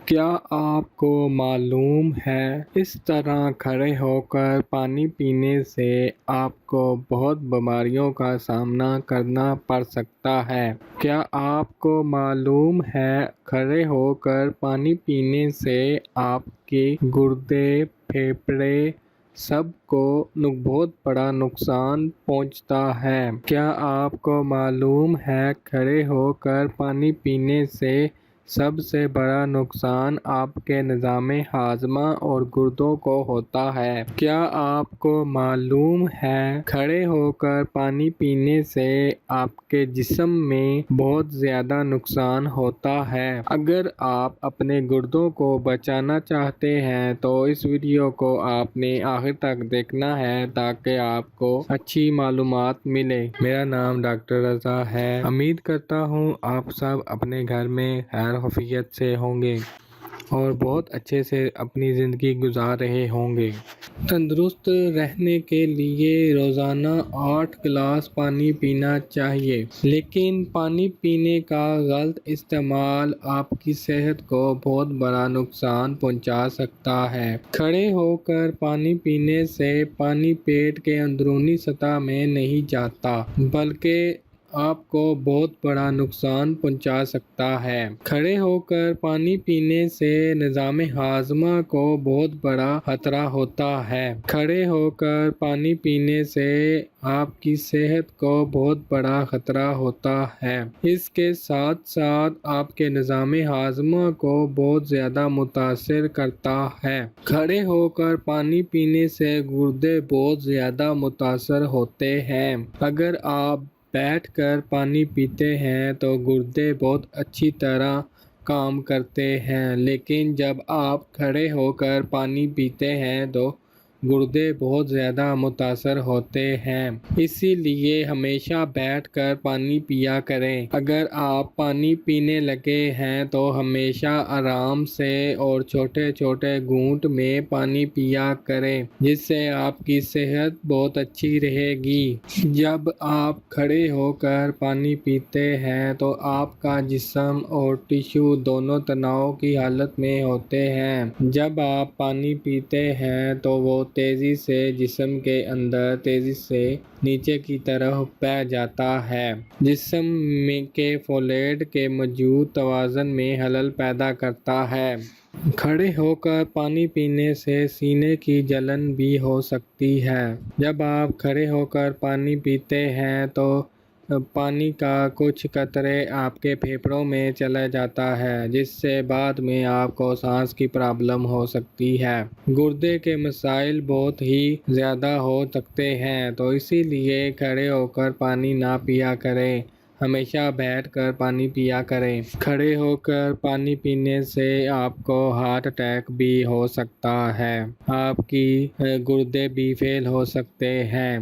کیا آپ کو معلوم ہے اس طرح کھڑے ہو کر پانی پینے سے آپ کو بہت بیماریوں کا سامنا کرنا پڑ سکتا ہے؟ کیا آپ کو معلوم ہے کھڑے ہو کر پانی پینے سے آپ کے گردے، پھیپھڑے سب کو بہت بڑا نقصان پہنچتا ہے؟ کیا آپ کو معلوم ہے کھڑے ہو کر پانی پینے سے سب سے بڑا نقصان آپ کے نظام ہاضمہ اور گردوں کو ہوتا ہے؟ کیا آپ کو معلوم ہے کھڑے ہو کر پانی پینے سے آپ کے جسم میں بہت زیادہ نقصان ہوتا ہے؟ اگر آپ اپنے گردوں کو بچانا چاہتے ہیں تو اس ویڈیو کو آپ نے آخر تک دیکھنا ہے تاکہ آپ کو اچھی معلومات ملے۔ میرا نام ڈاکٹر رضا ہے۔ امید کرتا ہوں آپ سب اپنے گھر میں خیر عافیت سے ہوں گے اور بہت اچھے سے اپنی زندگی گزار رہے ہوں گے۔ تندرست رہنے کے لیے روزانہ 8 گلاس پانی پینا چاہیے، لیکن پانی پینے کا غلط استعمال آپ کی صحت کو بہت بڑا نقصان پہنچا سکتا ہے۔ کھڑے ہو کر پانی پینے سے پانی پیٹ کے اندرونی سطح میں نہیں جاتا بلکہ آپ کو بہت بڑا نقصان پہنچا سکتا ہے۔ کھڑے ہو کر پانی پینے سے نظام ہاضمہ کو بہت بڑا خطرہ ہوتا ہے۔ کھڑے ہو کر پانی پینے سے آپ کی صحت کو بہت بڑا خطرہ ہوتا ہے۔ اس کے ساتھ ساتھ آپ کے نظام ہاضمہ کو بہت زیادہ متاثر کرتا ہے۔ کھڑے ہو کر پانی پینے سے گردے بہت زیادہ متاثر ہوتے ہیں۔ اگر آپ بیٹھ کر پانی پیتے ہیں تو گردے بہت اچھی طرح کام کرتے ہیں، لیکن جب آپ کھڑے ہو کر پانی پیتے ہیں تو گردے بہت زیادہ متاثر ہوتے ہیں۔ اسی لیے ہمیشہ بیٹھ کر پانی پیا کریں۔ اگر آپ پانی پینے لگے ہیں تو ہمیشہ آرام سے اور چھوٹے چھوٹے گھونٹ میں پانی پیا کریں، جس سے آپ کی صحت بہت اچھی رہے گی۔ جب آپ کھڑے ہو کر پانی پیتے ہیں تو آپ کا جسم اور ٹشو دونوں تناؤ کی حالت میں ہوتے ہیں۔ جب آپ پانی پیتے ہیں تو وہ تیزی سے جسم کے اندر تیزی سے نیچے کی طرف بہہ جاتا ہے، جسم کے فلوئڈ کے موجود توازن میں خلل پیدا کرتا ہے۔ کھڑے ہو کر پانی پینے سے سینے کی جلن بھی ہو سکتی ہے۔ جب آپ کھڑے ہو کر پانی پیتے ہیں تو پانی کا کچھ قطرے آپ کے پھیپھڑوں میں چلا جاتا ہے، جس سے بعد میں آپ کو سانس کی پرابلم ہو سکتی ہے۔ گردے کے مسائل بہت ہی زیادہ ہو سکتے ہیں، تو اسی لیے کھڑے ہو کر پانی نہ پیا کریں، ہمیشہ بیٹھ کر پانی پیا کریں۔ کھڑے ہو کر پانی پینے سے آپ کو ہارٹ اٹیک بھی ہو سکتا ہے، آپ کی گردے بھی فیل ہو سکتے ہیں۔